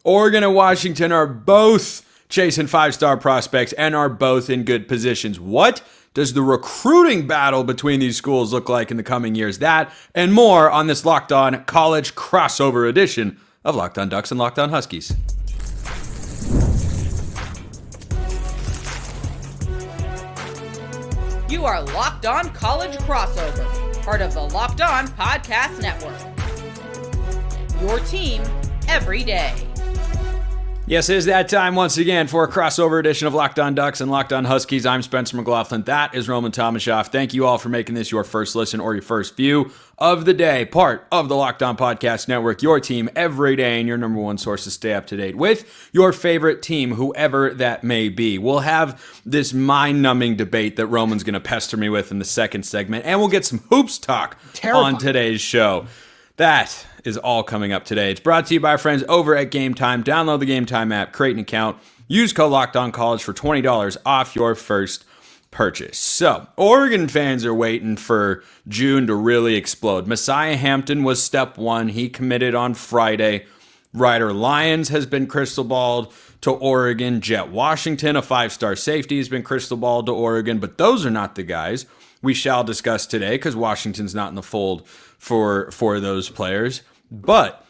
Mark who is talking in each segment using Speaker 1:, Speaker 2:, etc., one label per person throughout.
Speaker 1: Oregon and Washington are both chasing 5-star prospects and are both in good positions. What does the recruiting battle between these schools look like in the coming years? That and more on this Locked On College crossover edition of Locked On Ducks and Locked On Huskies.
Speaker 2: You are Locked On College Crossover, part of the Locked On Podcast Network. Your team every day.
Speaker 1: Yes, it is that time once again for a crossover edition of Locked On Ducks and Locked On Huskies. I'm Spencer McLaughlin. That is Roman Romashoff. Thank you all for making this your first listen or your first view of the day. Part of the Locked On Podcast Network, your team every day and your number one source to stay up to date with your favorite team, whoever that may be. We'll have this mind-numbing debate that Roman's going to pester me with in the second segment, and we'll get some hoops talk on today's show. That is all coming up today. It's brought to you by our friends over at Game Time. Download the Game Time app, create an account, use code LOCKEDONCollege for $20 off your first purchase. So, Oregon fans are waiting for June to really explode. Messiah Hampton was step one. He committed on Friday. Ryder Lyons has been crystal balled to Oregon. Jet Washington, a 5-star safety, has been crystal balled to Oregon. But those are not the guys we shall discuss today because Washington's not in the fold for those players. But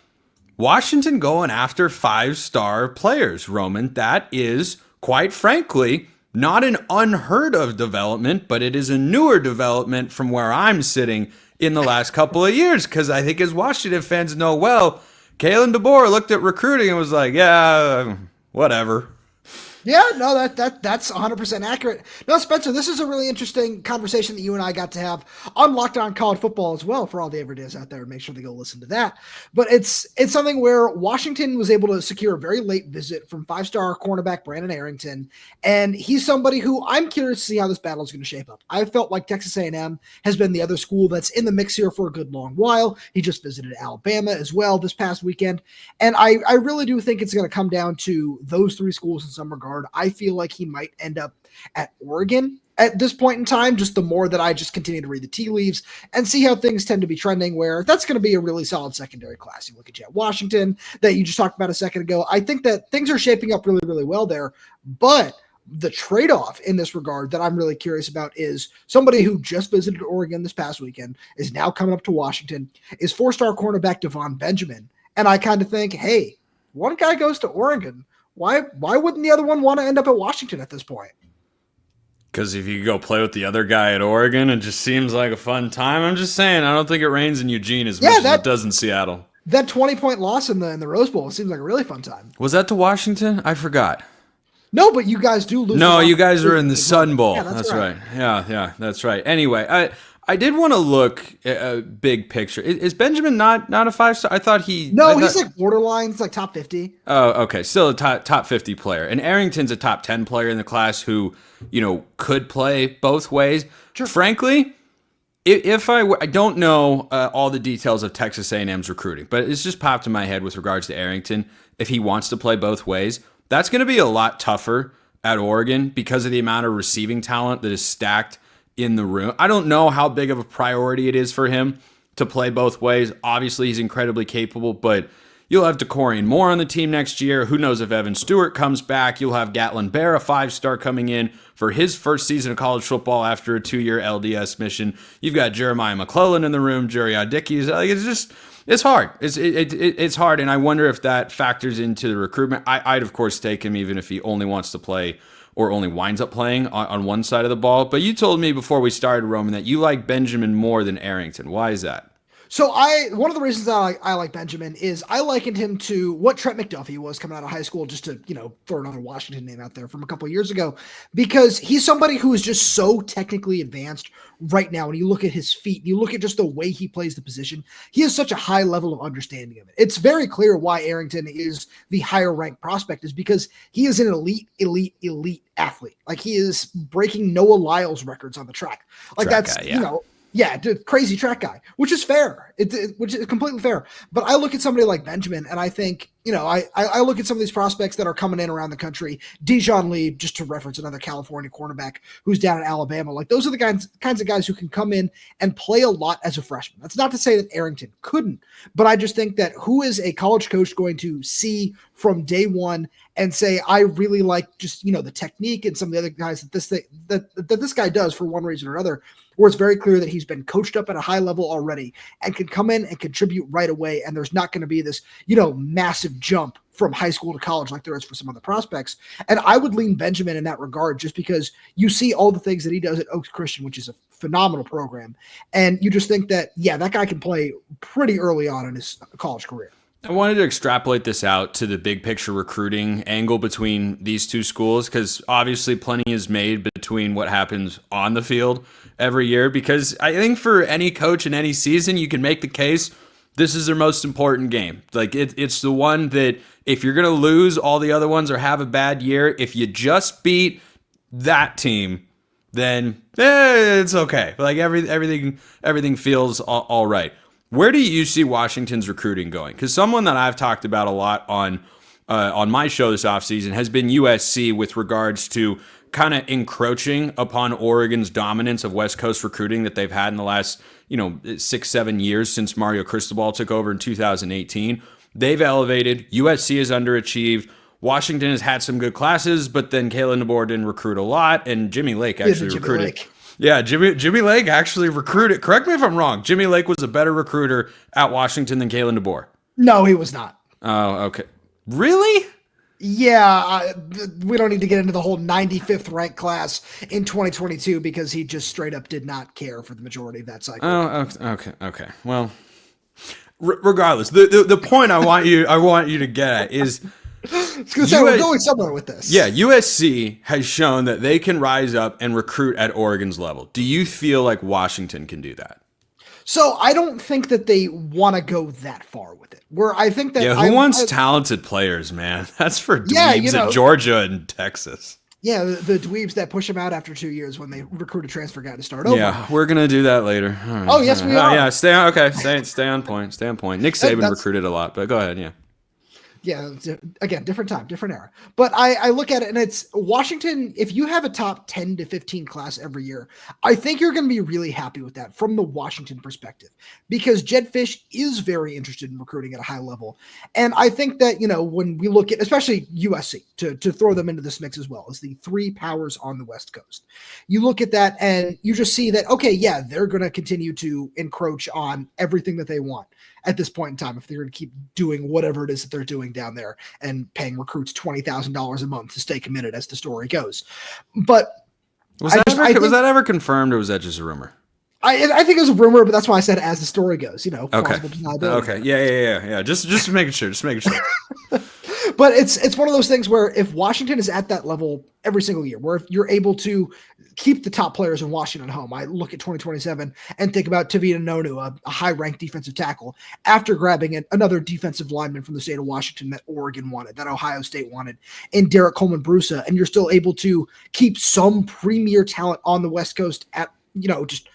Speaker 1: Washington going after 5-star players, Roman, that is, quite frankly, not an unheard of development, but it is a newer development from where I'm sitting in the last couple of years. Because I think as Washington fans know well, Kalen DeBoer looked at recruiting and was like, yeah, whatever.
Speaker 3: Yeah, no, that's 100% accurate. No, Spencer, this is a really interesting conversation that you and I got to have on Locked On College Football as well for all the everydays out there. Make sure they go listen to that. But it's something where Washington was able to secure a very late visit from 5-star cornerback Brandon Arrington, and he's somebody who I'm curious to see how this battle is going to shape up. I felt like Texas A&M has been the other school that's in the mix here for a good long while. He just visited Alabama as well this past weekend, and I really do think it's going to come down to those three schools in some regard. I feel like he might end up at Oregon at this point in time, just the more that I just continue to read the tea leaves and see how things tend to be trending, where that's going to be a really solid secondary class. You look at Jet Washington that you just talked about a second ago. I think that things are shaping up really, really well there. But the trade-off in this regard that I'm really curious about is somebody who just visited Oregon this past weekend is now coming up to Washington, is 4-star cornerback Devon Benjamin. And I kind of think, hey, one guy goes to Oregon. Why wouldn't the other one want to end up at Washington at this point?
Speaker 1: Because if you go play with the other guy at Oregon, it just seems like a fun time. I'm just saying, I don't think it rains in Eugene as much as it does in Seattle.
Speaker 3: That 20-point loss in the Rose Bowl seems like a really fun time.
Speaker 1: Was that to Washington? I forgot.
Speaker 3: No, but you guys do lose.
Speaker 1: No, you guys are in the Sun Bowl.
Speaker 3: Yeah,
Speaker 1: that's right. Yeah, that's right. Anyway, I did want to look at a big picture. Is Benjamin not a 5-star? I thought he...
Speaker 3: No, he's like borderline. He's like top 50.
Speaker 1: Oh, okay. Still a top 50 player. And Arrington's a top 10 player in the class who, could play both ways.
Speaker 3: Sure.
Speaker 1: Frankly, if I don't know all the details of Texas A&M's recruiting, but it's just popped in my head with regards to Arrington. If he wants to play both ways, that's going to be a lot tougher at Oregon because of the amount of receiving talent that is stacked in the room. I don't know how big of a priority it is for him to play both ways. Obviously, he's incredibly capable, but you'll have Decorian Moore on the team next year. Who knows if Evan Stewart comes back? You'll have Gatlin Bear, a 5-star, coming in for his first season of college football after a 2-year LDS mission. You've got Jeremiah McClellan in the room, Jerry Dickey's. It's hard. It's hard, and I wonder if that factors into the recruitment. I'd, of course, take him even if he only wants to play or only winds up playing on one side of the ball. But you told me before we started, Roman, that you like Benjamin more than Arrington. Why is that?
Speaker 3: So one of the reasons I like Benjamin is I likened him to what Trent McDuffie was coming out of high school, just to, throw another Washington name out there from a couple of years ago, because he's somebody who is just so technically advanced right now. When you look at his feet, you look at just the way he plays the position, he has such a high level of understanding of it. It's very clear why Arrington is the higher ranked prospect, is because he is an elite athlete. Like, he is breaking Noah Lyles records on the track. Like, that's, Yeah, crazy track guy, which is fair. Which is completely fair. But I look at somebody like Benjamin, and I think, I look at some of these prospects that are coming in around the country. Dijon Lee, just to reference another California cornerback who's down in Alabama. Like, those are the kinds of guys who can come in and play a lot as a freshman. That's not to say that Arrington couldn't, but I just think that who is a college coach going to see from day one and say, I really like just, the technique and some of the other guys that this guy does for one reason or another, where it's very clear that he's been coached up at a high level already and can come in and contribute right away. And there's not going to be this, massive jump from high school to college like there is for some other prospects. And I would lean Benjamin in that regard, just because you see all the things that he does at Oaks Christian, which is a phenomenal program. And you just think that, that guy can play pretty early on in his college career.
Speaker 1: I wanted to extrapolate this out to the big picture recruiting angle between these two schools, because obviously plenty is made between what happens on the field every year, because I think for any coach in any season, you can make the case this is their most important game. Like, it's the one that if you're going to lose all the other ones or have a bad year, if you just beat that team, then it's okay. Like, everything feels all right. Where do you see Washington's recruiting going? Because someone that I've talked about a lot on my show this offseason has been USC, with regards to kind of encroaching upon Oregon's dominance of West Coast recruiting that they've had in the last 6-7 years since Mario Cristobal took over in 2018. They've elevated. USC has underachieved. Washington has had some good classes, but then Kalen DeBoer didn't recruit a lot, and Jimmy Lake actually recruited. Yeah, Jimmy Lake actually recruited. Correct me if I'm wrong. Jimmy Lake was a better recruiter at Washington than Kalen DeBoer.
Speaker 3: No, he was not.
Speaker 1: Oh, okay. Really?
Speaker 3: Yeah, we don't need to get into the whole 95th ranked class in 2022, because he just straight up did not care for the majority of that cycle.
Speaker 1: Oh, okay. Well, regardless, the point I want you to get at is,
Speaker 3: we're going somewhere with this.
Speaker 1: Yeah, USC has shown that they can rise up and recruit at Oregon's level. Do you feel like Washington can do that?
Speaker 3: So I don't think that they want to go that far with it. Where I think that
Speaker 1: who wants talented players, man? That's for dweebs at Georgia and Texas.
Speaker 3: Yeah, the dweebs that push them out after 2 years when they recruit a transfer guy to start over.
Speaker 1: Yeah, we're gonna do that later. Right,
Speaker 3: oh yes, we are.
Speaker 1: Oh, yeah, stay on point. Stay on point. Nick Saban recruited a lot, but go ahead. Yeah.
Speaker 3: Yeah, again, different time, different era. But I look at it, and it's Washington. If you have a top 10 to 15 class every year, I think you're going to be really happy with that from the Washington perspective, because Jed Fish is very interested in recruiting at a high level. And I think that, when we look at, especially USC, to throw them into this mix as well, as the three powers on the West Coast, you look at that and you just see that, okay, yeah, they're going to continue to encroach on everything that they want at this point in time, if they're going to keep doing whatever it is that they're doing down there and paying recruits $20,000 a month to stay committed, as the story goes. But
Speaker 1: was that ever confirmed, or was that just a rumor?
Speaker 3: I think it was a rumor, but that's why I said as the story goes.
Speaker 1: Okay. Okay. Yeah. Just making sure.
Speaker 3: But it's one of those things where if Washington is at that level every single year, where if you're able to keep the top players in Washington home, I look at 2027 and think about Tavita Nonu, a high-ranked defensive tackle, after grabbing another defensive lineman from the state of Washington that Oregon wanted, that Ohio State wanted, and Derek Coleman-Brusa, and you're still able to keep some premier talent on the West Coast at, just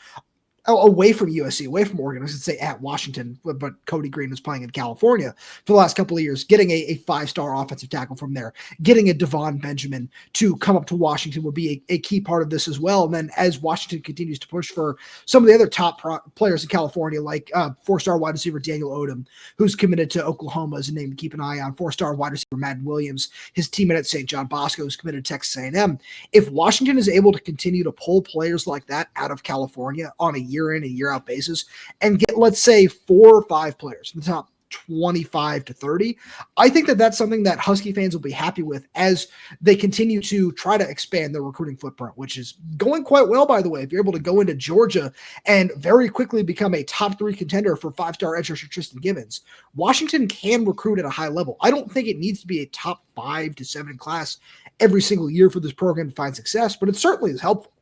Speaker 3: away from USC, away from Oregon. I was going to say at Washington, but Cody Green was playing in California for the last couple of years, getting a 5-star offensive tackle from there, getting a Devon Benjamin to come up to Washington would be a key part of this as well. And then as Washington continues to push for some of the other top players in California, like 4-star wide receiver Daniel Odom, who's committed to Oklahoma as a name to keep an eye on, 4-star wide receiver Madden Williams, his teammate at St. John Bosco, who's committed to Texas A&M. If Washington is able to continue to pull players like that out of California on a year in and year out basis and get, let's say, 4 or 5 players in the top 25 to 30, I think that that's something that Husky fans will be happy with as they continue to try to expand their recruiting footprint, which is going quite well, by the way. If you're able to go into Georgia and very quickly become a top 3 contender for 5-star edge rusher Tristan Givens, Washington can recruit at a high level. I don't think it needs to be a top 5 to 7 class every single year for this program to find success, but it certainly is helpful.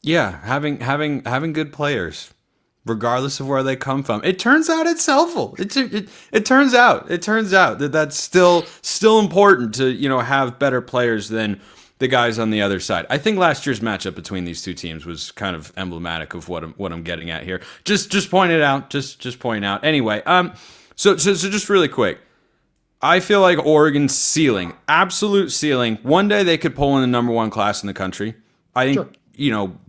Speaker 1: Yeah, having good players, regardless of where they come from. It turns out it's helpful. It turns out that that's still important to have better players than the guys on the other side. I think last year's matchup between these two teams was kind of emblematic of what I'm getting at here. Just point it out. Just point out. Anyway, so just really quick. I feel like Oregon's ceiling, absolute ceiling. One day they could pull in the number one class in the country. I think,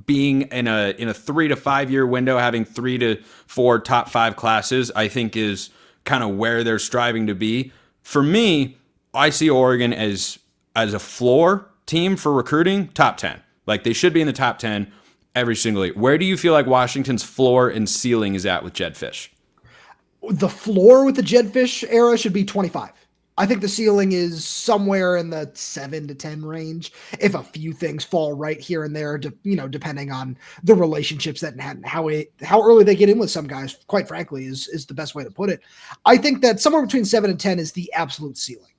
Speaker 1: being in a 3 to 5 year window, having 3 to 4 top 5 classes, I think is kind of where they're striving to be. For me, I see Oregon as a floor team for recruiting, top 10. Like they should be in the top 10 every single year. Where do you feel like Washington's floor and ceiling is at with Jedd Fisch?
Speaker 3: The floor with the Jedd Fisch era should be 25. I think the ceiling is somewhere in the 7 to 10 range. If a few things fall right here and there, depending on the relationships and how early they get in with some guys, quite frankly, is the best way to put it. I think that somewhere between 7 and 10 is the absolute ceiling.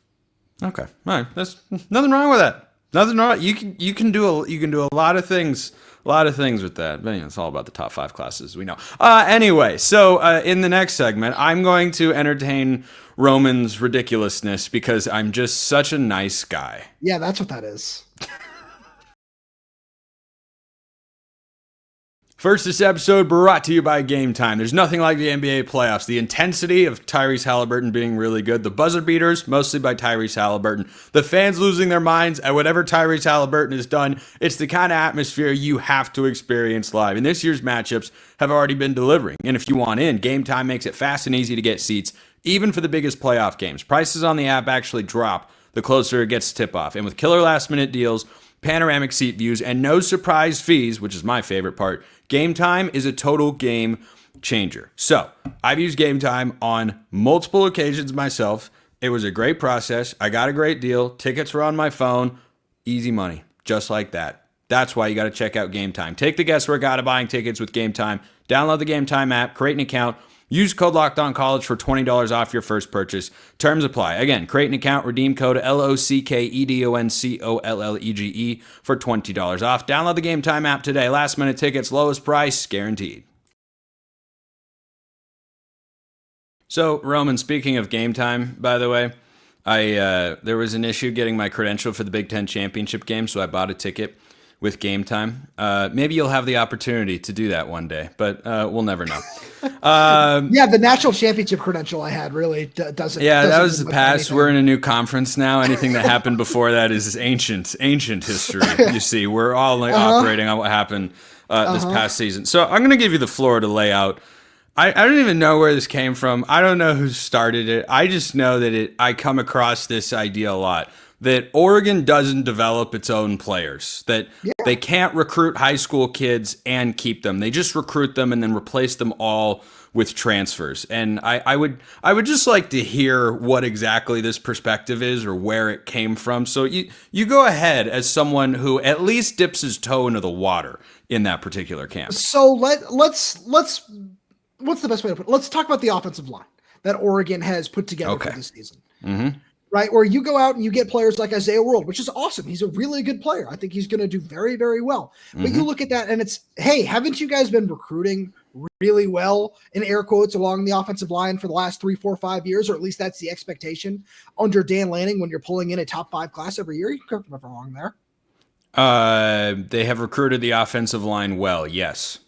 Speaker 1: Okay. All right. There's nothing wrong with that. Nothing wrong. You can do a lot of things. A lot of things with that. But it's all about the top 5 classes, we know. Anyway, so in the next segment, I'm going to entertain Roman's ridiculousness because I'm just such a nice guy.
Speaker 3: Yeah, that's what that is.
Speaker 1: First, this episode brought to you by Game Time. There's nothing like the NBA playoffs. The intensity of Tyrese Halliburton being really good. The buzzer beaters, mostly by Tyrese Halliburton. The fans losing their minds at whatever Tyrese Halliburton has done. It's the kind of atmosphere you have to experience live. And this year's matchups have already been delivering. And if you want in, Game Time makes it fast and easy to get seats, even for the biggest playoff games. Prices on the app actually drop the closer it gets to tip-off. And with killer last-minute deals, panoramic seat views, and no surprise fees, which is my favorite part, Game Time is a total game changer. So, I've used Game Time on multiple occasions myself. It was a great process. I got a great deal. Tickets were on my phone. Easy money, just like that. That's why you got to check out Game Time. Take the guesswork out of buying tickets with Game Time. Download the Game Time app, create an account, use code LOCKEDONCollege for $20 off your first purchase. Terms apply. Again, create an account, redeem code LOCKEDONCOLLEGE for $20 off. Download the Game Time app today. Last minute tickets, lowest price, guaranteed. So, Roman, speaking of Game Time, by the way, there was an issue getting my credential for the Big Ten Championship game, so I bought a ticket with Game Time. Maybe you'll have the opportunity to do that one day, but we'll never know.
Speaker 3: Yeah, the national championship credential I had really doesn't.
Speaker 1: Yeah, that was the past. We're in a new conference now. Anything that happened before that is ancient history. You see, we're all operating on what happened this past season. So I'm going to give you the floor to lay out. I don't even know where this came from. I don't know who started it. I just know that I come across this idea a lot, that Oregon doesn't develop its own players, that they can't recruit high school kids and keep them. They just recruit them and then replace them all with transfers. And I would just like to hear what exactly this perspective is or where it came from. So you go ahead as someone who at least dips his toe into the water in that particular camp.
Speaker 3: So let's what's the best way to put it? Let's talk about the offensive line that Oregon has put together for this season.
Speaker 1: Mm-hmm.
Speaker 3: Right, where you go out and you get players like Isaiah World, which is awesome. He's a really good player. I think he's going to do very, very well. But you look at that and it's, hey, haven't you guys been recruiting really well, in air quotes, along the offensive line for the last 3, 4, 5 years? Or at least that's the expectation under Dan Lanning when you're pulling in a top 5 class every year. You can correct me if I'm wrong there.
Speaker 1: They have recruited the offensive line well, yes.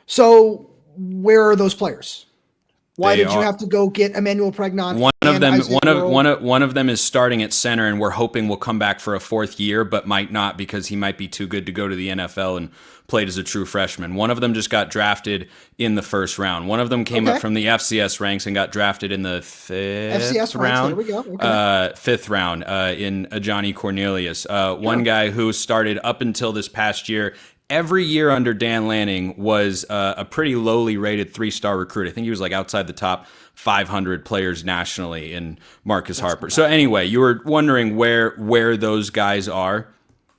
Speaker 3: So where are those players? Why did you have to go get Emmanuel Pregnon?
Speaker 1: One of them is starting at center, and we're hoping will come back for a 4th year, but might not because he might be too good to go to the NFL and played as a true freshman. One of them just got drafted in the 1st round. One of them came up from the FCS ranks and got drafted in the 5th round.
Speaker 3: There we go.
Speaker 1: 5th round in Johnny Cornelius. One guy who started up until this past year. Every year under Dan Lanning was a pretty lowly rated 3-star recruit. I think he was like outside the top 500 players nationally in Marcus Harper. So anyway, you were wondering where those guys are.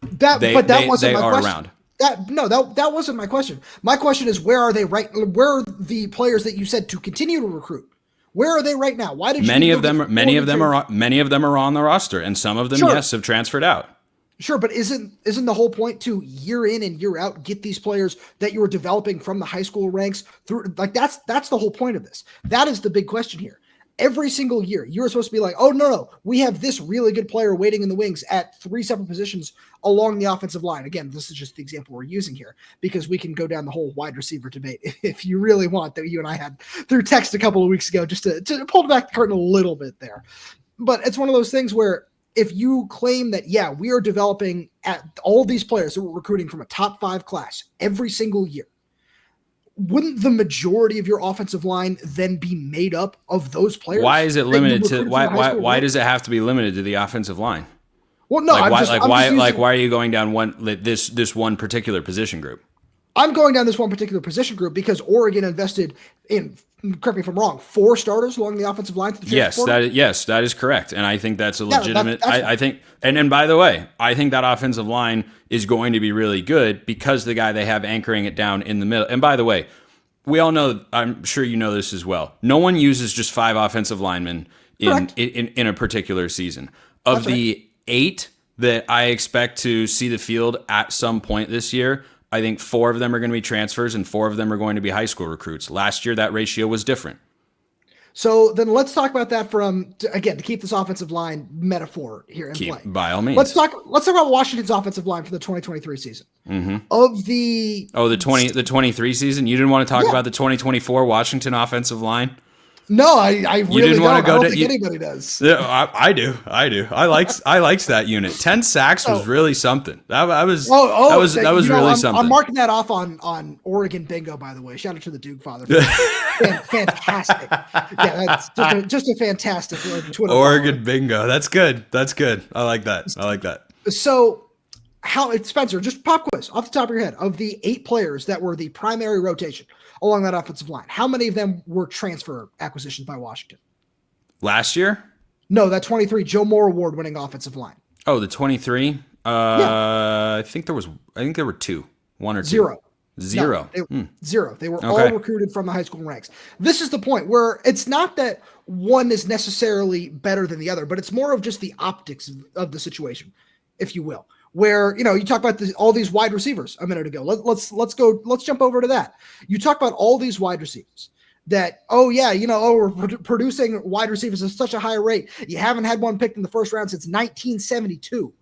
Speaker 3: That wasn't my question.
Speaker 1: Around.
Speaker 3: That wasn't my question. My question is, where are they right? Where are the players that you said to continue to recruit? Where are they right now? Why did
Speaker 1: many of them are on the roster, and some of them have transferred out.
Speaker 3: Sure, but isn't the whole point to year in and year out get these players that you were developing from the high school ranks through? Like that's the whole point of this. That is the big question here. Every single year, you're supposed to be like, oh, no, we have this really good player waiting in the wings at 3 separate positions along the offensive line. Again, this is just the example we're using here because we can go down the whole wide receiver debate if you really want, that you and I had through text a couple of weeks ago, just to pull back the curtain a little bit there. But it's one of those things where if you claim that, yeah, we are developing at all these players that we're recruiting from a top 5 class every single year, wouldn't the majority of your offensive line then be made up of those players?
Speaker 1: Why is it limited to why does it have to be limited to the offensive line?
Speaker 3: Well, no,
Speaker 1: why are you going down this one particular position group?
Speaker 3: I'm going down this one particular position group because Oregon invested in, correct me if I'm wrong, 4 starters along the offensive line.
Speaker 1: Yes, that is correct, and I think that's a legitimate. I think, and by the way, I think that offensive line is going to be really good because the guy they have anchoring it down in the middle. And by the way, we all know, I'm sure you know this as well, no one uses just 5 offensive linemen in a particular season. Of the 8 that I expect to see the field at some point this year, I think 4 of them are going to be transfers and 4 of them are going to be high school recruits. Last year, that ratio was different.
Speaker 3: So then let's talk about that to keep this offensive line metaphor here in play.
Speaker 1: By all means.
Speaker 3: Let's talk about Washington's offensive line for the 2023 season.
Speaker 1: Mm-hmm.
Speaker 3: Of the
Speaker 1: 23 season? You didn't want to talk about the 2024 Washington offensive line?
Speaker 3: No, I really don't. I don't think anybody does.
Speaker 1: Yeah, I do. I liked that unit. 10 sacks was really something. That was really something.
Speaker 3: I'm marking that off on Oregon Bingo, by the way. Shout out to the Duke father. Fantastic. Yeah, that's just a fantastic Twitter.
Speaker 1: Oregon Bingo. That's good. I like that.
Speaker 3: So, Spencer, just pop quiz off the top of your head, of the 8 players that were the primary rotation along that offensive line, how many of them were transfer acquisitions by Washington?
Speaker 1: Last year?
Speaker 3: No, that 23 Joe Moore award-winning offensive line.
Speaker 1: Oh, the 23? I think there were 2. 1 or 2.
Speaker 3: 0.
Speaker 1: Zero.
Speaker 3: No, zero. They were all recruited from the high school ranks. This is the point where it's not that one is necessarily better than the other, but it's more of just the optics of the situation, if you will. Where, you talk about all these wide receivers a minute ago. Let's jump over to that. You talk about all these wide receivers that, we're producing wide receivers at such a high rate. You haven't had one picked in the first round since 1972.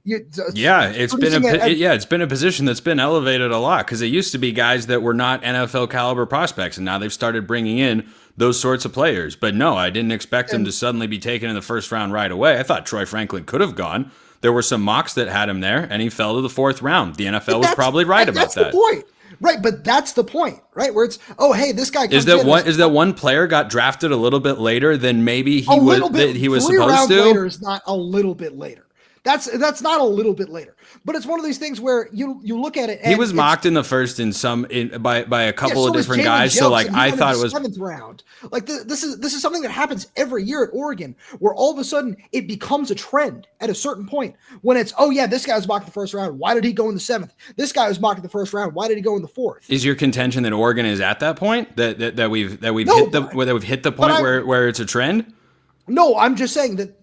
Speaker 1: It's been a position that's been elevated a lot because it used to be guys that were not NFL caliber prospects, and now they've started bringing in those sorts of players. But no, I didn't expect him to suddenly be taken in the first round right away. I thought Troy Franklin could have gone. There were some mocks that had him there, and he fell to the 4th round. The NFL was probably right about that.
Speaker 3: That's the point. Right, but that's the point, right? Where it's, this guy comes
Speaker 1: is that one player got drafted a little bit later than maybe he was supposed
Speaker 3: 3 rounds
Speaker 1: to?
Speaker 3: Later is not a little bit later. That's not a little bit later, but it's one of these things where you look at it. And
Speaker 1: he was mocked in the first by a couple of different guys. So I thought it was
Speaker 3: 7th round. This is something that happens every year at Oregon, where all of a sudden it becomes a trend at a certain point when it's, this guy was mocked in the first round. Why did he go in the 7th? This guy was mocked in the first round. Why did he go in the 4th?
Speaker 1: Is your contention that Oregon is at that point that we've hit the point where it's a trend?
Speaker 3: No, I'm just saying that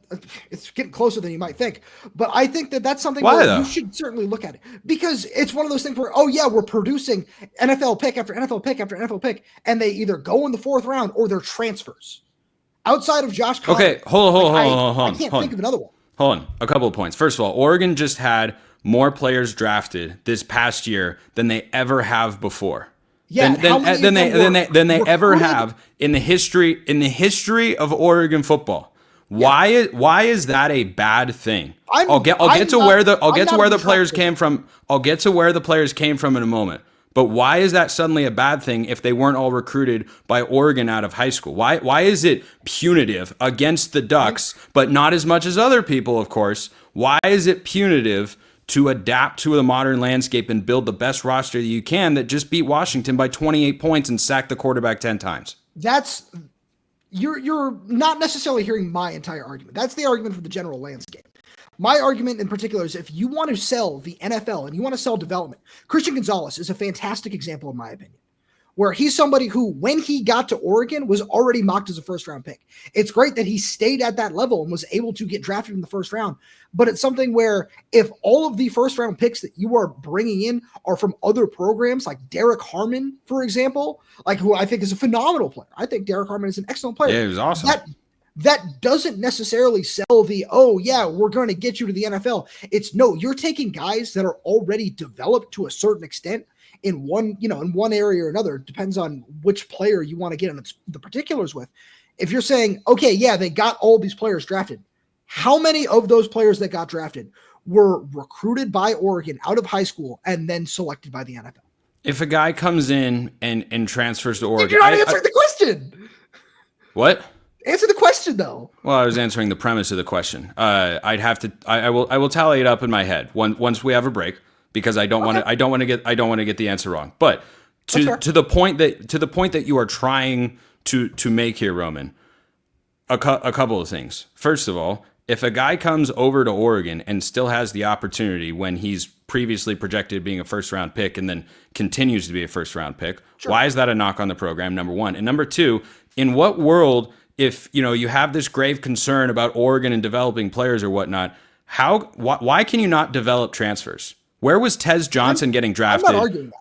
Speaker 3: it's getting closer than you might think. But I think that's something where you should certainly look at it. Because it's one of those things where, we're producing NFL pick after NFL pick after NFL pick, and they either go in the 4th round or they're transfers. Outside of Josh Collins.
Speaker 1: Okay, hold on.
Speaker 3: I can't think of another one.
Speaker 1: Hold on. A couple of points. First of all, Oregon just had more players drafted this past year than they ever have before.
Speaker 3: Yeah,
Speaker 1: than they ever have in the history of Oregon football. Why is that a bad thing? I'll get to where the players came from. I'll get to where the players came from in a moment. But why is that suddenly a bad thing if they weren't all recruited by Oregon out of high school? Why is it punitive against the Ducks, but not as much as other people, of course? Why is it punitive to adapt to the modern landscape and build the best roster that you can that just beat Washington by 28 points and sacked the quarterback 10 times?
Speaker 3: You're not necessarily hearing my entire argument. That's the argument for the general landscape. My argument in particular is if you want to sell the NFL and you want to sell development, Christian Gonzalez is a fantastic example in my opinion, where he's somebody who, when he got to Oregon, was already mocked as a first-round pick. It's great that he stayed at that level and was able to get drafted in the first round, but it's something where if all of the first-round picks that you are bringing in are from other programs, like Derek Harmon, for example, who I think is a phenomenal player. I think Derek Harmon is an excellent player.
Speaker 1: Yeah, he was awesome.
Speaker 3: that doesn't necessarily sell the, oh yeah, we're going to get you to the NFL. It's no, you're taking guys that are already developed to a certain extent in one, in one area or another. It depends on which player you want to get in the particulars with. If you're saying, okay, yeah, they got all these players drafted. How many of those players that got drafted were recruited by Oregon out of high school and then selected by the NFL?
Speaker 1: If a guy comes in and transfers to Oregon,
Speaker 3: you're not answering the question.
Speaker 1: What?
Speaker 3: Answer the question though.
Speaker 1: Well, I was answering the premise of the question. I'd have to. I will tally it up in my head once we have a break because I don't want to. I don't want to get the answer wrong. But to the point that you are trying to make here, Roman, a couple of things. First of all, if a guy comes over to Oregon and still has the opportunity when he's previously projected being a first-round pick and then continues to be a first-round pick, why is that a knock on the program, number one? And number two, in what world, if you have this grave concern about Oregon and developing players or whatnot, why can you not develop transfers? Where was Tez Johnson getting drafted?
Speaker 3: I'm not arguing that.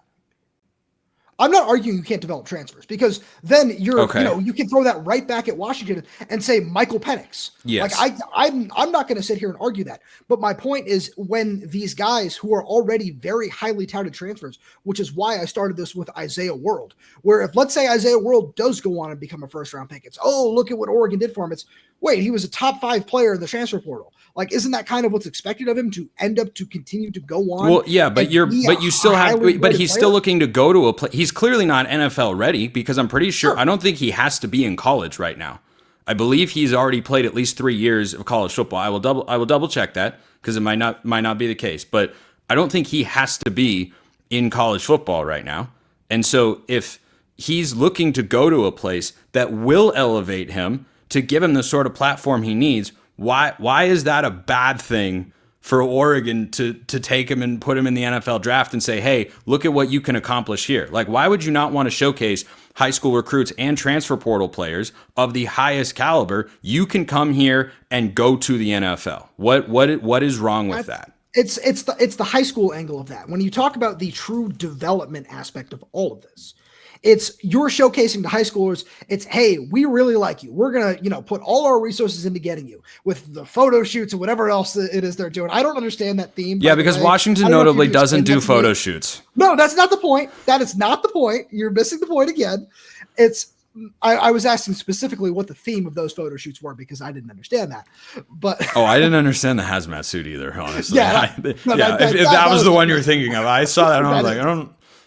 Speaker 3: I'm not arguing you can't develop transfers because then you can throw that right back at Washington and say Michael Penix.
Speaker 1: Yes.
Speaker 3: Like I'm not going to sit here and argue that. But my point is when these guys who are already very highly touted transfers, which is why I started this with Isaiah World, where if let's say Isaiah World does go on and become a first round pick, it's, oh, look at what Oregon did for him. It's, wait, he was a top 5 player in the transfer portal. Like, isn't that kind of what's expected of him to end up to continue to go on?
Speaker 1: Well, yeah, but he's still looking to go to a place. He's clearly not NFL ready because I'm pretty sure. I don't think he has to be in college right now. I believe he's already played at least 3 years of college football. I will double check that because it might not be the case, but I don't think he has to be in college football right now. And so if he's looking to go to a place that will elevate him to give him the sort of platform he needs, why is that a bad thing for Oregon to take him and put him in the NFL draft and say, hey, look at what you can accomplish here? Like, why would you not want to showcase high school recruits and transfer portal players of the highest caliber? You can come here and go to the NFL. What is wrong with that?
Speaker 3: It's the high school angle of that. When you talk about the true development aspect of all of this, it's you're showcasing to high schoolers. It's, hey, we really like you. We're going to, put all our resources into getting you with the photo shoots and whatever else it is they're doing. I don't understand that theme.
Speaker 1: Yeah, because Washington notably doesn't do photo shoots.
Speaker 3: No, that's not the point. That is not the point. You're missing the point again. I was asking specifically what the theme of those photo shoots were because I didn't understand that. But
Speaker 1: I didn't understand the hazmat suit either, honestly.
Speaker 3: Yeah,
Speaker 1: if that was the one you were thinking of, I saw that and I was like,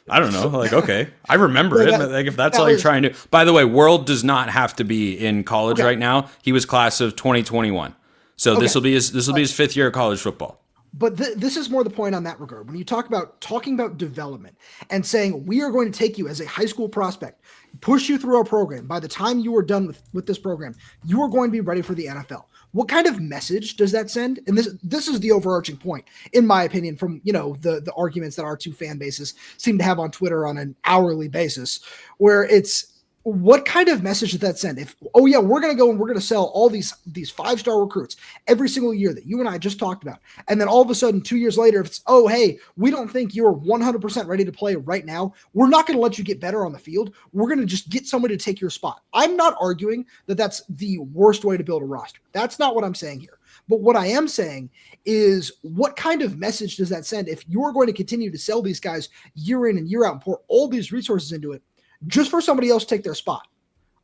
Speaker 1: I don't know. Like, okay, I remember it. Like, if that's all you're trying to. By the way, World does not have to be in college right now. He was class of 2021, so this will be his 5th year of college football.
Speaker 3: But this is more the point on that regard. When you talking about development and saying we are going to take you as a high school prospect, push you through our program. By the time you are done with this program, you are going to be ready for the NFL. What kind of message does that send? And this is the overarching point, in my opinion, from the arguments that our two fan bases seem to have on Twitter on an hourly basis, where it's what kind of message does that send? If, oh yeah, we're going to go and we're going to sell all these 5-star recruits every single year that you and I just talked about. And then all of a sudden 2 years later, if it's, oh, hey, we don't think you're 100% ready to play right now. We're not going to let you get better on the field. We're going to just get somebody to take your spot. I'm not arguing that that's the worst way to build a roster. That's not what I'm saying here. But what I am saying is what kind of message does that send if you're going to continue to sell these guys year in and year out and pour all these resources into it just for somebody else to take their spot?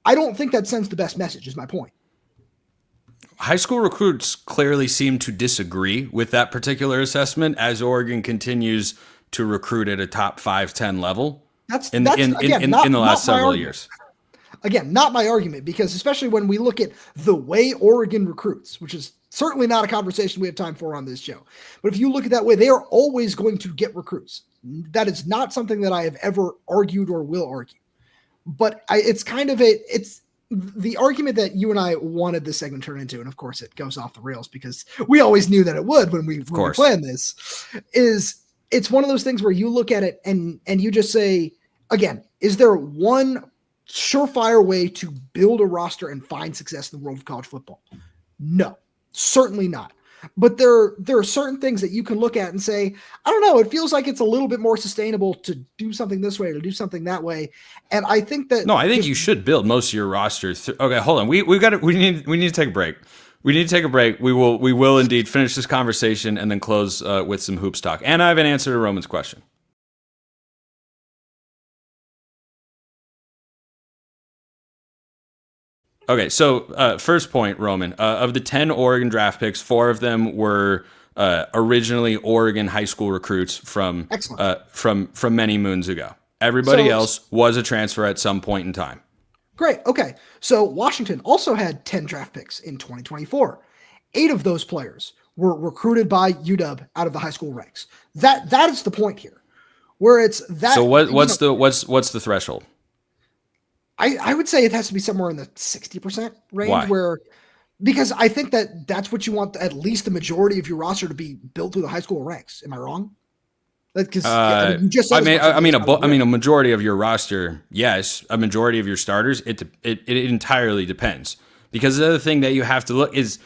Speaker 3: I don't think that sends the best message, is my point.
Speaker 1: High school recruits clearly seem to disagree with that particular assessment as Oregon continues to recruit at a top 5-10 level in the last several years.
Speaker 3: Again, not my argument, because especially when we look at the way Oregon recruits, which is certainly not a conversation we have time for on this show. But if you look at that way, they are always going to get recruits. That is not something that I have ever argued or will argue. But it's the argument that you and I wanted this segment turned into, and of course it goes off the rails because we always knew that it would when we planned this, is it's one of those things where you look at it and you just say, again, is there one surefire way to build a roster and find success in the world of college football? No, certainly not. But there are certain things that you can look at and say, I don't know, it feels like it's a little bit more sustainable to do something this way or to do something that way. And I think that
Speaker 1: no, I think you should build most of your roster. Okay, hold on. We need to take a break. We need to take a break. We will indeed finish this conversation and then close with some hoops talk. And I have an answer to Roman's question. Okay, so first point, Roman. Of the 10 Oregon draft picks, 4 of them were originally Oregon high school recruits from many moons ago. Everybody else was a transfer at some point in time.
Speaker 3: Great. Okay. So Washington also had 10 draft picks in 2024. 8 of those players were recruited by UW out of the high school ranks. That is the point here, where it's that.
Speaker 1: So what's the threshold?
Speaker 3: I would say it has to be somewhere in the 60% range.
Speaker 1: Why?
Speaker 3: Because I think that's what you want at least the majority of your roster to be built through the high school ranks. Am I wrong? Because you just said
Speaker 1: a majority of your roster, yes. A majority of your starters, it entirely depends. Because the other thing that you have to look is,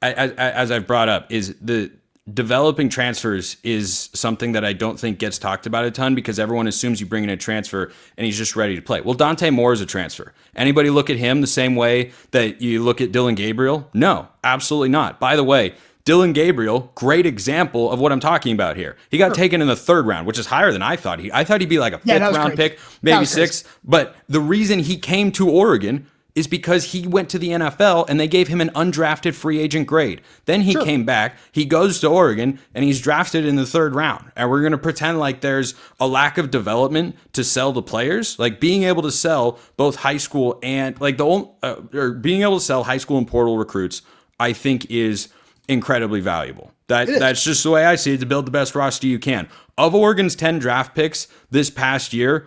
Speaker 1: as I've brought up, is the developing transfers is something that I don't think gets talked about a ton because everyone assumes you bring in a transfer and he's just ready to play. Well, Dante Moore is a transfer. Anybody look at him the same way that you look at Dylan Gabriel? No, absolutely not. By the way, Dylan Gabriel, great example of what I'm talking about here. He got taken in the 3rd round, which is higher than I thought. I thought he'd be like a 5th round pick, maybe 6th. But the reason he came to Oregon is because he went to the NFL and they gave him an undrafted free agent grade. Then he came back, he goes to Oregon, and he's drafted in the 3rd round. And we're going to pretend like there's a lack of development to sell the players. Like being able to sell both high school and being able to sell high school and portal recruits, I think is incredibly valuable. That's just the way I see it, to build the best roster you can. Of Oregon's 10 draft picks this past year,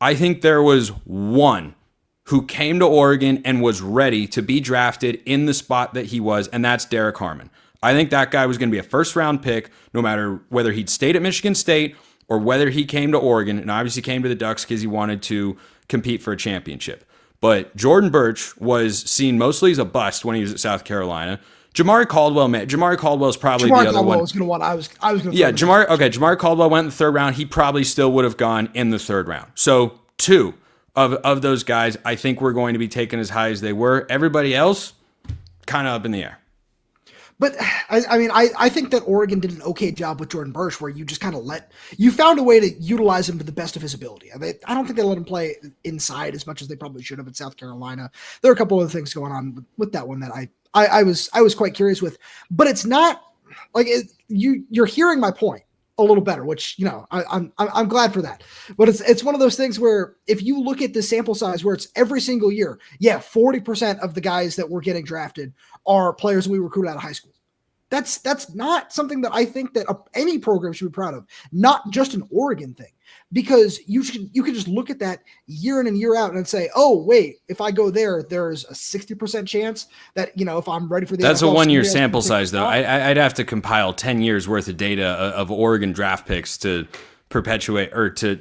Speaker 1: I think there was one who came to Oregon and was ready to be drafted in the spot that he was, and that's Derek Harmon. I think that guy was going to be a 1st-round pick, no matter whether he'd stayed at Michigan State or whether he came to Oregon, and obviously came to the Ducks because he wanted to compete for a championship. But Jordan Birch was seen mostly as a bust when he was at South Carolina. Jamari Caldwell's probably the other one.
Speaker 3: I was going to.
Speaker 1: Yeah, Jamari Caldwell went in the 3rd round. He probably still would have gone in the 3rd round. So 2 of those guys, I think we're going to be taken as high as they were. Everybody else, kind of up in the air.
Speaker 3: But I think that Oregon did an okay job with Jordan Birch, where you just kind of you found a way to utilize him to the best of his ability. I don't think they let him play inside as much as they probably should have at South Carolina. There are a couple other things going on with that one that I was quite curious with, but it's not like you're hearing my point a little better, which, I'm glad for that. But it's one of those things where if you look at the sample size where it's every single year, 40% of the guys that were getting drafted are players we recruit out of high school. That's not something that I think that any program should be proud of, not just an Oregon thing, because you can just look at that year in and year out and say, oh, wait, if I go there, there's a 60% chance that, if I'm ready for the
Speaker 1: That's
Speaker 3: NFL,
Speaker 1: a 1-year sample size, though. I'd have to compile 10 years worth of data of Oregon draft picks to perpetuate or to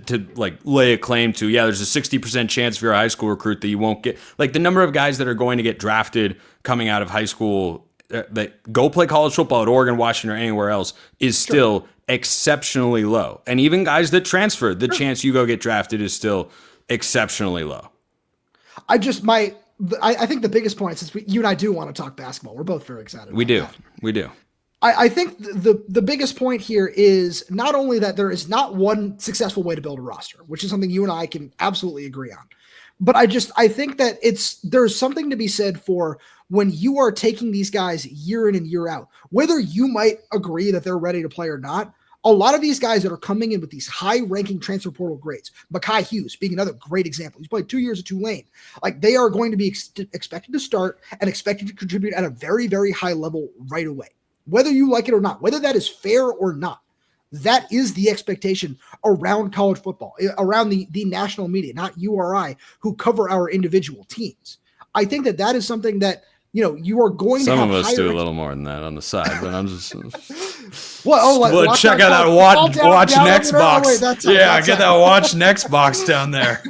Speaker 1: lay a claim to, there's a 60% chance if you're a high school recruit that you won't get, like the number of guys that are going to get drafted coming out of high school that go play college football at Oregon, Washington, or anywhere else is still exceptionally low. And even guys that transfer, the chance you go get drafted is still exceptionally low.
Speaker 3: I think the biggest point, since you and I do want to talk basketball, we're both very excited.
Speaker 1: We do.
Speaker 3: I think the biggest point here is not only that there is not one successful way to build a roster, which is something you and I can absolutely agree on. But I think that there's something to be said for when you are taking these guys year in and year out, whether you might agree that they're ready to play or not. A lot of these guys that are coming in with these high-ranking transfer portal grades, Mekhi Hughes being another great example. He's played 2 years at Tulane. Like, they are going to be expected to start and expected to contribute at a very, very high level right away, whether you like it or not, whether that is fair or not. That is the expectation around college football, around the national media, not URI, who cover our individual teams. I think that is something that, you are going to have.
Speaker 1: Some of us do a little more than that on the side, but I'm just.
Speaker 3: Check
Speaker 1: out that watch next box. Get that watch next box down there.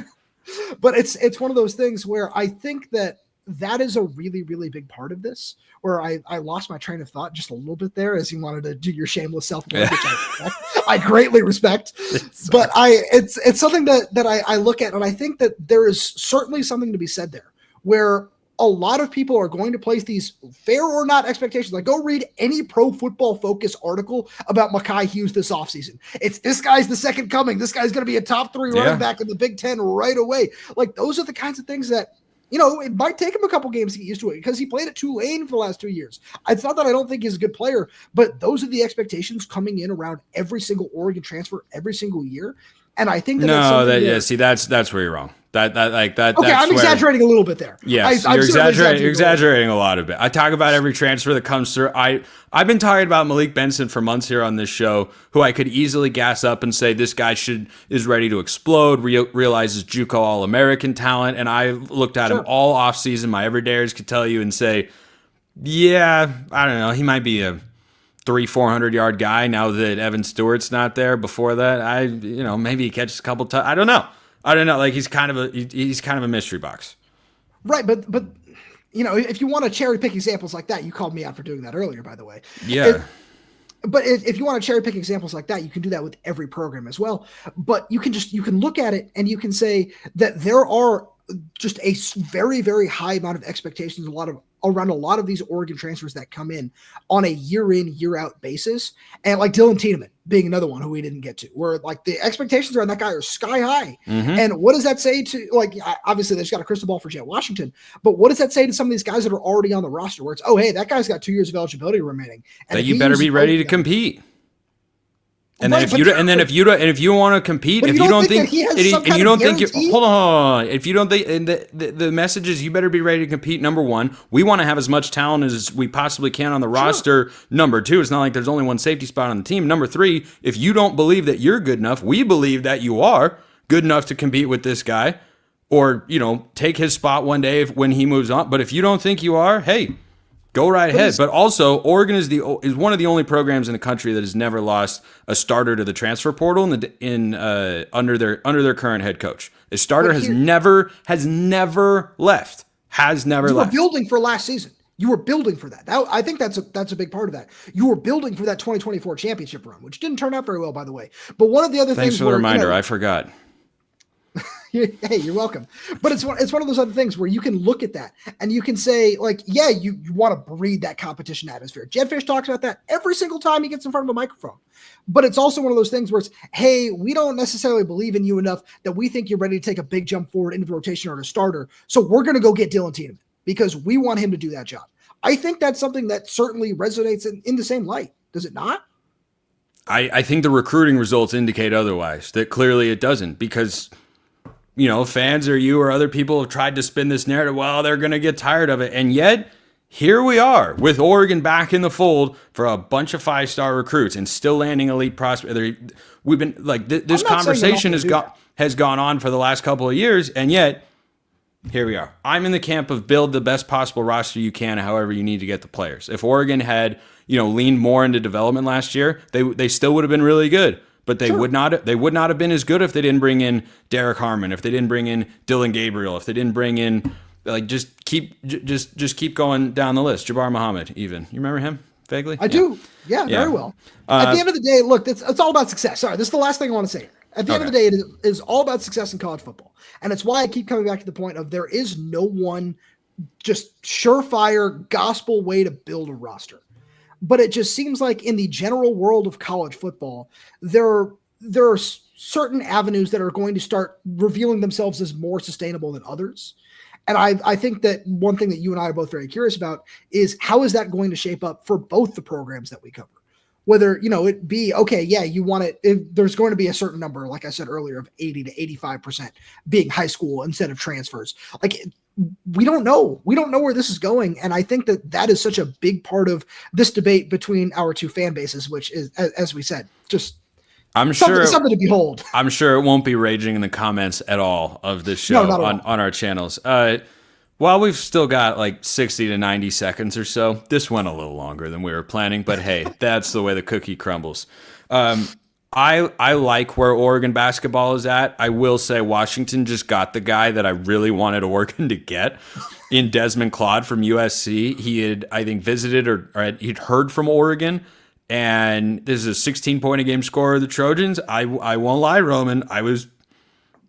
Speaker 3: But it's one of those things where I think that that is a really, really big part of this, where I lost my train of thought just a little bit there as you wanted to do your shameless self-plug, which I greatly respect. But it's something that I look at, and I think that there is certainly something to be said there, where a lot of people are going to place these fair or not expectations. Like, go read any Pro Football Focus article about Mekhi Hughes this offseason. It's this guy's the second coming. This guy's going to be a top 3 running back in the Big Ten right away. Like, those are the kinds of things that, it might take him a couple games to get used to it because he played at Tulane for the last 2 years. It's not that I don't think he's a good player, but those are the expectations coming in around every single Oregon transfer every single year. And I think
Speaker 1: that's where you're wrong. Okay,
Speaker 3: I'm exaggerating a little bit there.
Speaker 1: Yes, you're exaggerating a lot of it. I talk about every transfer that comes through. I've been talking about Malik Benson for months here on this show, who I could easily gas up and say this guy is ready to explode, realizes JUCO All-American talent, and I looked at him all offseason. My everydayers could tell you and say, yeah, I don't know, he might be a 400 yard guy now that Evan Stewart's not there. Before that, maybe he catches a couple times. I don't know. Like, he's kind of a mystery box.
Speaker 3: Right. But if you want to cherry pick examples like that, you called me out for doing that earlier, by the way.
Speaker 1: Yeah.
Speaker 3: But if you want to cherry pick examples like that, you can do that with every program as well. But you can look at it and you can say that there are just a very, very high amount of expectations, around a lot of these Oregon transfers that come in on a year in, year out basis. And like Dylan Tiedemann being another one who we didn't get to, where like the expectations around that guy are sky high. Mm-hmm. And what does that say to, like, obviously they just got a crystal ball for Jet Washington, but what does that say to some of these guys that are already on the roster where it's, oh, hey, that guy's got 2 years of eligibility remaining. And
Speaker 1: that you better be ready to compete. And then if you want to compete, if you don't think hold on, if you don't think, and the message is you better be ready to compete. Number one, we want to have as much talent as we possibly can on the roster. Number two, it's not like there's only one safety spot on the team. Number three, if you don't believe that you're good enough, we believe that you are good enough to compete with this guy, or take his spot one day when he moves on. But if you don't think you are, hey, go right ahead. But also, Oregon is one of the only programs in the country that has never lost a starter to the transfer portal under their current head coach. A starter has never left. You were
Speaker 3: building for last season. You were building for that. I think that's a big part of that. You were building for that 2024 championship run, which didn't turn out very well, by the way. But one of the other
Speaker 1: things. Thanks for the reminder. I forgot.
Speaker 3: Hey, you're welcome. But it's one of those other things where you can look at that and you can say, like, yeah, you want to breed that competition atmosphere. Jed Fish talks about that every single time he gets in front of a microphone. But it's also one of those things where it's, hey, we don't necessarily believe in you enough that we think you're ready to take a big jump forward into the rotation or to starter. So we're going to go get Dylan Tiedemann because we want him to do that job. I think that's something that certainly resonates in the same light. Does it not?
Speaker 1: I think the recruiting results indicate otherwise, that clearly it doesn't, because fans or you or other people have tried to spin this narrative. Well, they're going to get tired of it. And yet, here we are with Oregon back in the fold for a bunch of 5-star recruits and still landing elite prospects. We've been like, this conversation has gone on for the last couple of years. And yet, here we are. I'm in the camp of build the best possible roster you can, however you need to get the players. If Oregon had, leaned more into development last year, they still would have been really good. But they would not have been as good if they didn't bring in Derek Harmon, if they didn't bring in Dylan Gabriel, if they didn't bring in, like, just keep going down the list. Jabbar Muhammad, even. You remember him vaguely?
Speaker 3: I do. Yeah, very well. At the end of the day, look, it's all about success. Sorry, this is the last thing I want to say. At the end of the day, it is all about success in college football. And it's why I keep coming back to the point of there is no one just surefire gospel way to build a roster. But it just seems like in the general world of college football, there are certain avenues that are going to start revealing themselves as more sustainable than others. And I think that one thing that you and I are both very curious about is how is that going to shape up for both the programs that we cover? Whether, it be, okay, yeah, you want it, there's going to be a certain number, like I said earlier, of 80 to 85% being high school instead of transfers. Like, we don't know. We don't know where this is going. And I think that is such a big part of this debate between our two fan bases, which is, as we said, just something to behold.
Speaker 1: I'm sure it won't be raging in the comments at all of this show on our channels. While we've still got like 60 to 90 seconds or so, this went a little longer than we were planning, but hey, that's the way the cookie crumbles. I like where Oregon basketball is at. I will say Washington just got the guy that I really wanted Oregon to get in Desmond Claude from USC. He had, I think, visited or he'd heard from Oregon, and this is a 16-point-a-game scorer of the Trojans. I won't lie, Roman. I was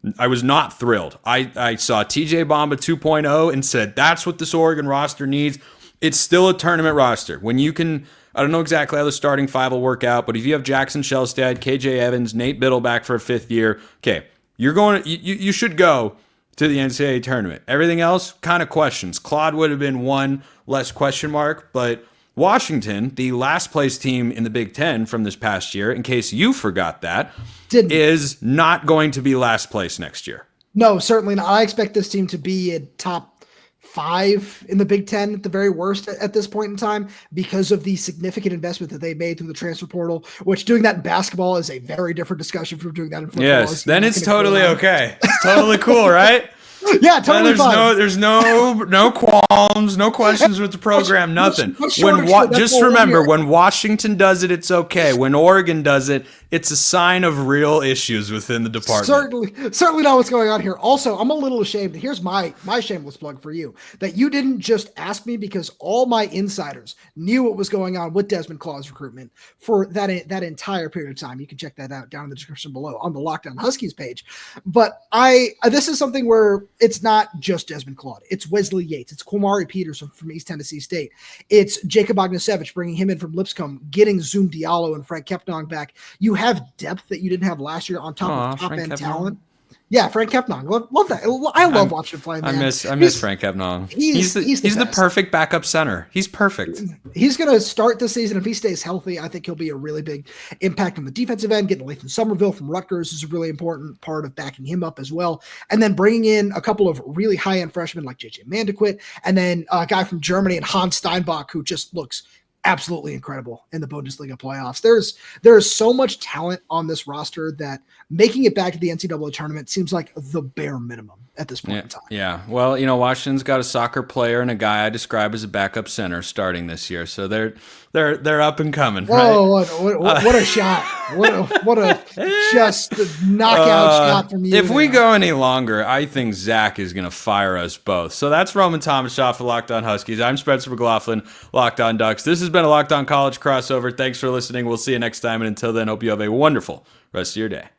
Speaker 1: not thrilled. I saw TJ Bamba 2.0 and said, that's what this Oregon roster needs. It's still a tournament roster. When you can, I don't know exactly how the starting five will work out, but if you have Jackson Shellstad, KJ Evans, Nate Biddle back for a fifth year, okay, you should go to the NCAA tournament. Everything else, kind of questions. Claude would have been one less question mark, but Washington, the last place team in the Big Ten from this past year, in case you forgot that, is not going to be last place next year.
Speaker 3: No, certainly not. I expect this team to be a top 5 in the Big Ten at the very worst at this point in time because of the significant investment that they made through the transfer portal, which doing that in basketball is a very different discussion from doing that in football.
Speaker 1: Yes, then it's totally okay. It's totally cool, right?
Speaker 3: Yeah, totally fine.
Speaker 1: There's no qualms, no questions with the program, nothing. Just remember, when Washington does it, it's okay. When Oregon does it, it's a sign of real issues within the department.
Speaker 3: Certainly not what's going on here. Also, I'm a little ashamed. Here's my shameless plug for you, that you didn't just ask me, because all my insiders knew what was going on with Desmond Claude's recruitment for that entire period of time. You can check that out down in the description below on the Locked On Huskies page. But this is something where it's not just Desmond Claude. It's Wesley Yates. It's Kwamari Peterson from East Tennessee State. It's Jacob Ognisevich, bringing him in from Lipscomb, getting Zoom Diallo and Frank Kepnong back. You have depth that you didn't have last year on top of top-end talent. Yeah, Frank Kepnong. Love that. I love watching him play. Man.
Speaker 1: I miss Frank Kepnong. He's the perfect backup center. He's perfect.
Speaker 3: He's going to start the season. If he stays healthy, I think he'll be a really big impact on the defensive end. Getting Lathan Somerville from Rutgers is a really important part of backing him up as well. And then bringing in a couple of really high-end freshmen like JJ Mandequit, and then a guy from Germany and Hans Steinbach, who just looks absolutely incredible in the Bundesliga playoffs. There's so much talent on this roster that making it back to the NCAA tournament seems like the bare minimum at this point in time.
Speaker 1: Yeah. Well, Washington's got a soccer player and a guy I describe as a backup center starting this year, so they're up and coming.
Speaker 3: Whoa!
Speaker 1: Right?
Speaker 3: What a shot! What a just knockout shot from you.
Speaker 1: If we go any longer, I think Zach is going to fire us both. So that's Roman Romashoff for Locked On Huskies. I'm Spencer McLaughlin, Locked On Ducks. This has been a Locked On College crossover. Thanks for listening. We'll see you next time, and until then, hope you have a wonderful rest of your day.